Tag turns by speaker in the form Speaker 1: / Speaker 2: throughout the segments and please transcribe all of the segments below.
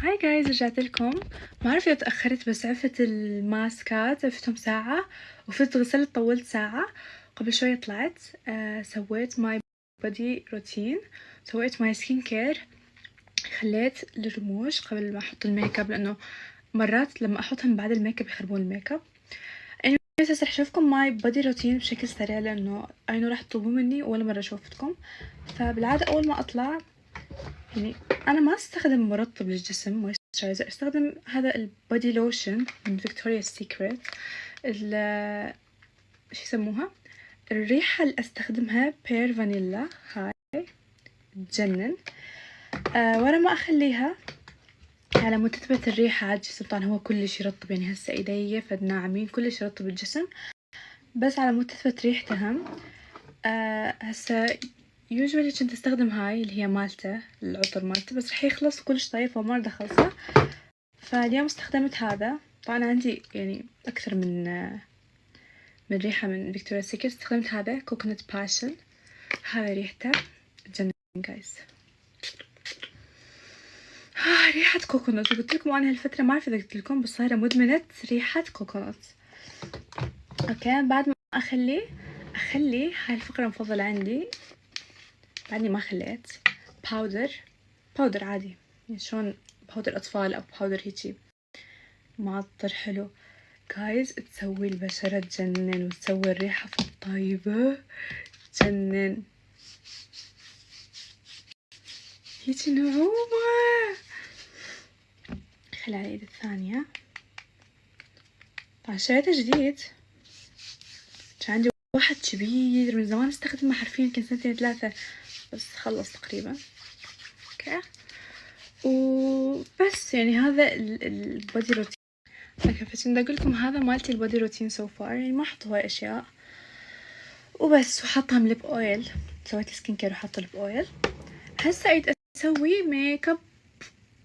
Speaker 1: هاي جايز، رجعت لكم. ما عرفت إذا تأخرت، بس عرفت الماسكات عرفتهم ساعة، وفزت غسلت طولت ساعة. قبل شوية طلعت سويت ماي بودي روتين، سويت ماي سكين كير، خليت الرموش قبل ما أحط الميك اب، لأنه مرات لما أحطهم بعد الميك اب يخربون الميك اب. بس رح أشوفكم ماي بودي روتين بشكل سريع، لأنه أينو راح تطلبوا مني ولا مرة شوفتكم. فبالعادة أول ما أطلع يعني أنا ما أستخدم مرطب للجسم مويسترايزر، أستخدم هذا البودي لوشن من فيكتوريا سيكريت. شو يسموها، الريحة اللي أستخدمها بير فانيلا، هاي تجنن. ورا ما أخليها على مود تثبت الريحة على الجسم. طبعا هو كلش يرطب، يعني هسه ايدي فد ناعمين كلش يرطب الجسم، بس على مود تثبت ريحتها. هسه يوجوالي كنت استخدم هاي اللي هي مالته العطر مالته، بس رح يخلص كلش طيب فما رد اخلصه. فاليوم استخدمت هذا. طبعا عندي يعني اكثر من ريحة من فيكتوريا سيكريت. استخدمت هذا كوكونات باشن، هذا ريحته جنن جايز. ريحة كوكونات. قلت لكم انا هالفترة ما اعرف اذا قلت لكم، بس صايرة مدمنة ريحة كوكونات. اوكي، بعد ما اخلي هاي الفقرة المفضلة عندي، بعدني ما خليت باودر عادي، يعني شلون باودر اطفال او باودر هيجي معطر حلو. جايز تسوي البشرة تجنن، وتسوي الريحة في الطيبة تجنن، هيجي نعومة. خلي على الايد الثانية. طبعا شريته جديد، كان عندي واحد كبير من زمان استخدمه حرفيا يمكن 2-3 بس خلص تقريبا. اوكي، وبس يعني هذا البودي روتين. اوكي، فكنت اقول لكم هذا مالتي البودي روتين سو فار، يعني ما احط هواي اشياء وبس. وحطها من ليب اويل، سويت سكين كير وحط ليب اويل. هسه اريد اسوي ميك اب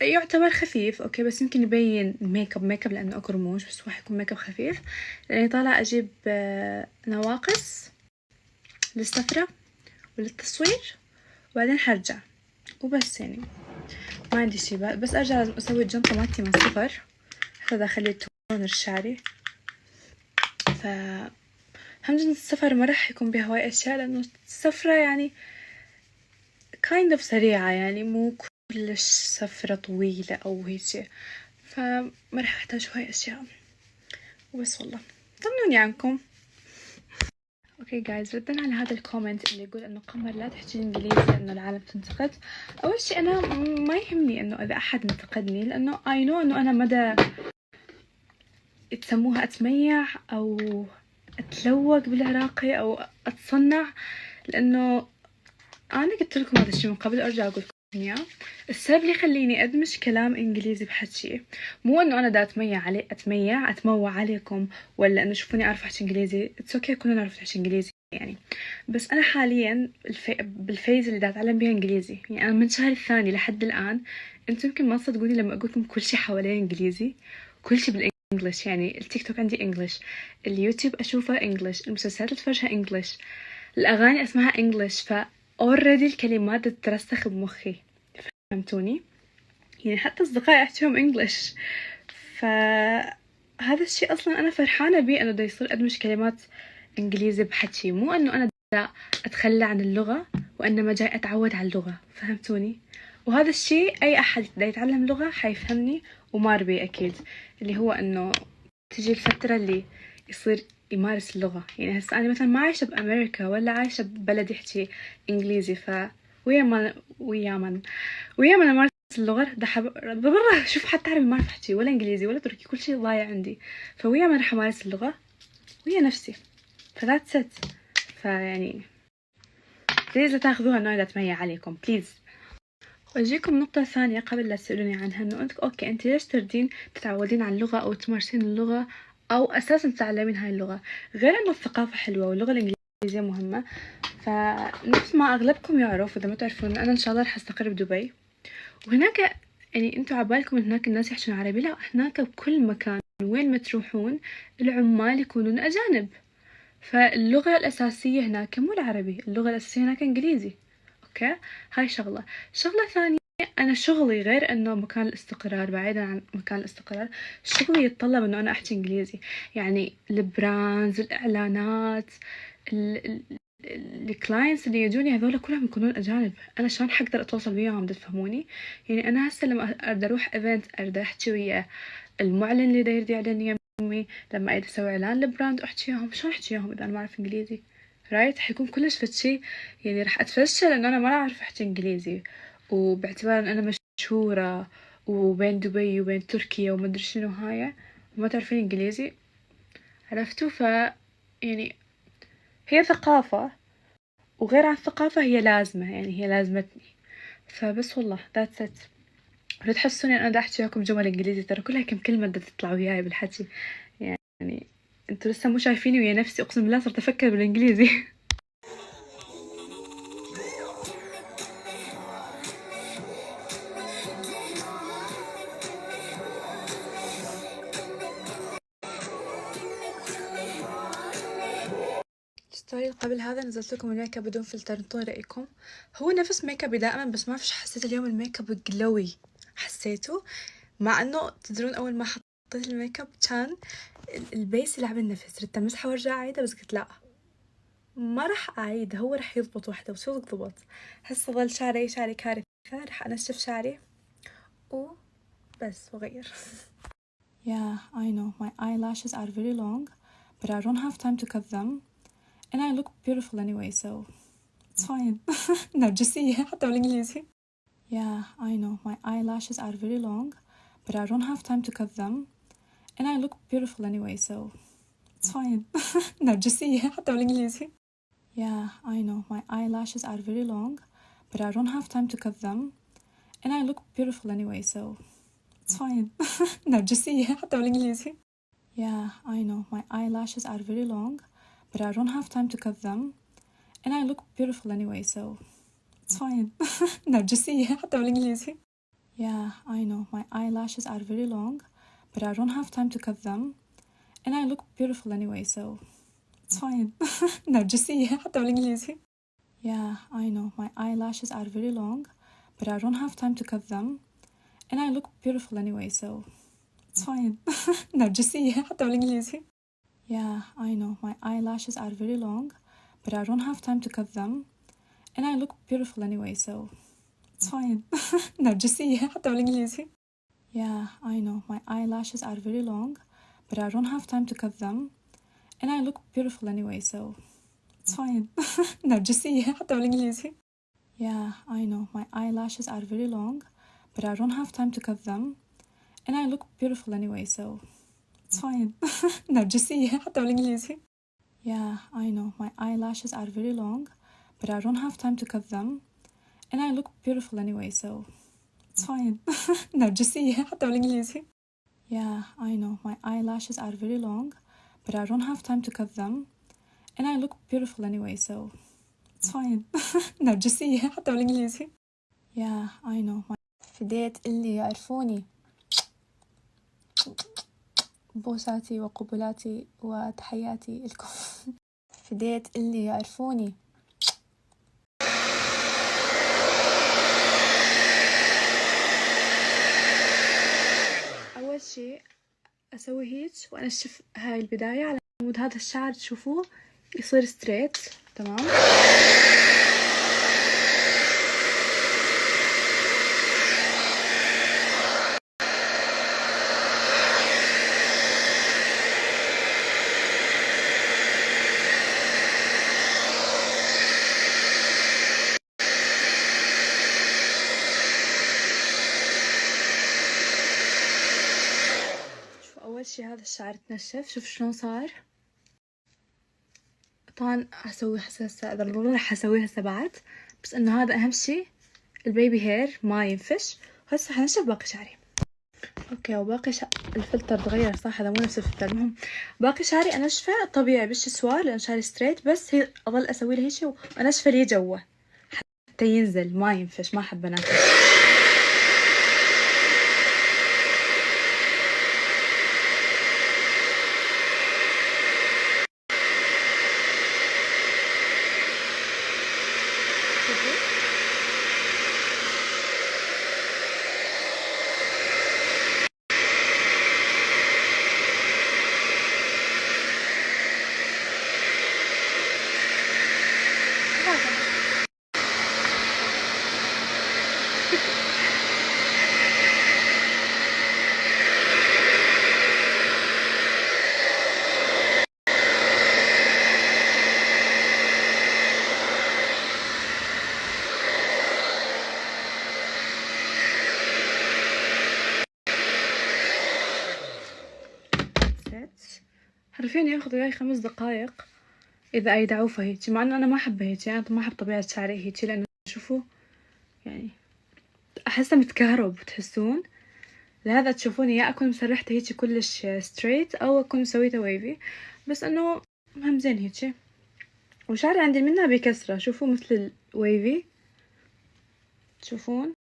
Speaker 1: يعتبر خفيف، اوكي، بس يمكن يبين ميك اب لانه اكو رموش، بس راح يكون ميك اب خفيف. لاني طالعه اجيب نواقص للسفره وللتصوير، وبعدين حرجع وبس. يعني ما عندي شي، بس ارجع لازم اسوي الجنطه مالتي من الصفر. هذا خلي التونر الشعري. ف الحمد لله السفر ما راح يكون بها هواي اشياء، لانه السفره يعني kind of سريعه، يعني مو كلش سفره طويله او هيجي، فما راح احتاج هواي اشياء وبس. والله طمنوني عنكم. اوكي جايز، ردا على هذا الكومنت اللي يقول انه قمر لا تحكي انجليزي لانه العالم تنتقد. اول شي انا ما يهمني انه اذا احد انتقدني، لانه I know انه انا مدى تسموها اتميع او اتلوق بالعراقي او اتصنع، لانه انا قلت لكم هذا الشيء من قبل، ارجع اقول لكم اياه. السبب اللي يخليني ادمج كلام انجليزي بحكي مو انه انا دا اتموع عليكم، ولا انه شوفوني اعرف احكي انجليزي. اتس اوكي كلنا نعرف نحكي انجليزي يعني، بس انا حاليا بالفيز اللي دا اتعلم بيها انجليزي. يعني انا من شهر الثاني لحد الان، انتم يمكن ما تصدقوني لما اقول لكم كل شيء حوالي انجليزي، كل شيء بالانجلش. يعني التيك توك عندي انجلش، اليوتيوب اشوفه انجلش، المسلسلات اتفرجها انجلش، الاغاني اسمعها انجلش. ف already الكلمات تترسخ بمخي، فهمتوني؟ يعني حتى أصدقائي أحكيهم إنجليش. فهذا الشيء أصلا أنا فرحانة بيه، إنه دا يصير أدمج كلمات إنجليزي بحكي، مو إنه أنا دا أتخلى عن اللغة، وإنما جاي أتعود على اللغة. فهمتوني؟ وهذا الشيء أي أحد دا يتعلم لغة حيفهمني ومار بيه أكيد، اللي هو إنه تجي الفترة اللي يصير يمارس اللغة. يعني هسه أنا مثلا ما عايشة بأمريكا ولا عايشة ببلد يحكي إنجليزي، ويا ما أمارس اللغة برا. شوف حتى عربي ما أعرف أحكي ولا إنجليزي ولا تركي، كل شيء ضايع عندي. فويا ما راح أمارس اللغة ويا نفسي، فذات ست. فيعني بليز لا تاخذوها إنه أنا أتميع عليكم بليز. واجيكم نقطة ثانية قبل لا تسألوني عنها، انه انت اوكي انت ليش تردين تتعودين على اللغة او تمارسين اللغة او اساسا تتعلمين هاي اللغة؟ غير انه الثقافة حلوة واللغة الانجليزية مهمة. فنفس ما اغلبكم يعرف، اذا ما تعرفون، انا ان شاء الله رح استقر بدبي، وهناك يعني انتوا عبالكم هناك الناس يحشون عربي، لا هناك بكل مكان وين ما تروحون العمال يكونون اجانب. فاللغة الاساسية هناك مو العربي، اللغة الاساسية هناك انجليزي. اوكي، هاي شغلة ثانية. أنا شغلي غير إنه مكان الاستقرار، بعيدًا عن مكان الاستقرار، شغلي يتطلب إنه أنا أحكي إنجليزي، يعني البراندز، الإعلانات، ال الclients اللي يجوني هذول كلهم يكونون أجانب، أنا شلون حقدر أتواصل وياهم تفهموني؟ يعني أنا هسه لما أريد أروح event أريد أحكي ويا المعلن اللي دا يريد يعلن يمي، لما أريد أسوي إعلان لبراند أحكي وياهم، شلون أحكي وياهم إذا أنا ما أعرف إنجليزي؟ رايت حيكون كلش فد شي، يعني راح أتفشل إن أنا ما أعرف أحكي إنجليزي، وباعتبار إن أنا مشهورة وبين دبي وبين تركيا وما أدري شنو هاي وما تعرفين إنجليزي، عرفتوا؟ يعني هي ثقافة، وغير عن الثقافة هي لازمة، يعني هي لازمتني، فبس والله that's it. ولا تحسوني أنا دا أحكي وياكم جمل إنجليزي ترى كلها كم كلمة دا تطلع وياي بالحكي، يعني انتوا لسه مو شايفيني ويا نفسي، أقسم بالله صرت أفكر بالإنجليزي. الستوري اللي قبل هذا نزلت لكم الميك اب بدون فلتر، انطوني رأيكم. هو نفس ميك ابي دائما، بس ما فيش، حسيت اليوم الميك اب جلوي، حسيته، مع انه تدرون اول ما حطيت الميك اب كان البيس يلعب النفس، ردت امسحه وارجع اعيده، بس قلت لا ما راح اعيد، هو راح يضبط وحده وشو ضبط. هسه ظل شعري كارثة، راح انشف شعري وبس واغير. Yeah, I know my eyelashes are very long, but I don't have time to cut them, and I look beautiful anyway, so it's fine. نرجسية حتى بالإنجليزي. Yeah, I know my eyelashes are very long, but I don't have time to cut them, and I look beautiful anyway, so it's fine. نرجسية حتى بالإنجليزي. Yeah, I know my eyelashes are very long, but I don't have time to cut them, and I look beautiful anyway, so it's fine. نرجسية حتى بالإنجليزي. Yeah, I know my eyelashes are very long, but I don't have time to cut them, and I look beautiful anyway, so it's fine. نرجسية حتى بالإنجليزي. Yeah, I know my eyelashes are very long, but I don't have time to cut them, and I look beautiful anyway, so it's fine. نرجسية حتى بالإنجليزي. Yeah, I know my eyelashes are very long, but I don't have time to cut them, and I look beautiful anyway, so it's fine. نرجسية حتى بالإنجليزي. Yeah, I know my eyelashes are very long, but I don't have time to cut them, and I look beautiful anyway, so it's fine. نرجسية حتى بالإنجليزي. Yeah, I know my eyelashes are very long, but I don't have time to cut them, and I look beautiful anyway, so it's fine. نرجسية حتى بالإنجليزي. Yeah, I know my eyelashes are very long, but I don't have time to cut them, and I look beautiful anyway, so it's fine. نرجسية حتى بالإنجليزي. Yeah, I know my eyelashes are very long, but I don't have time to cut them, and I look beautiful anyway, so it's fine. نرجسية حتى بالإنجليزي. Yeah, I know my eyelashes are very long, but I don't have time to cut them, and I look beautiful anyway, so it's fine. نرجسية حتى بالإنجليزي. Yeah, I know my فديت اللي يعرفوني. بوساتي وقبلاتي وتحياتي لكم. فديت اللي يعرفوني. أول شي أسوي هيك وأنشف هاي البداية على مود هذا الشعر تشوفوه يصير ستريت، تمام. أول شي هذا الشعر تنشف، شوف شلون صار. طبعا هسوي راح أسويها هسه بعد، بس إنه هذا أهم شي البيبي هير ما ينفش. هسه حنشف باقي شعري. اوكي، وباقي الفلتر تغير صح، هذا مو نفس الفلتر. المهم باقي شعري انشفه طبيعي بالشسوار لان شعري ستريت، بس هي اظل اسوي له هيك وانشفه لي جوا حتى ينزل ما ينفش، ما احب انفش. حرفيا ياخذ وياي 5 دقايق اذا ايدعوفه هيجي، مع انه انا ما احبه هيجي، انا ما احب طبيعة شعري هيجي، لانه شوفوا يعني احسه متكهرب تحسون. لهذا تشوفوني يا اكون مسرحته هيجي كلش ستريت او اكون مسويته ويفي، بس انه مهم زين هيجي. وشعري عندي منها بكسرة، شوفوا مثل الويفي تشوفون.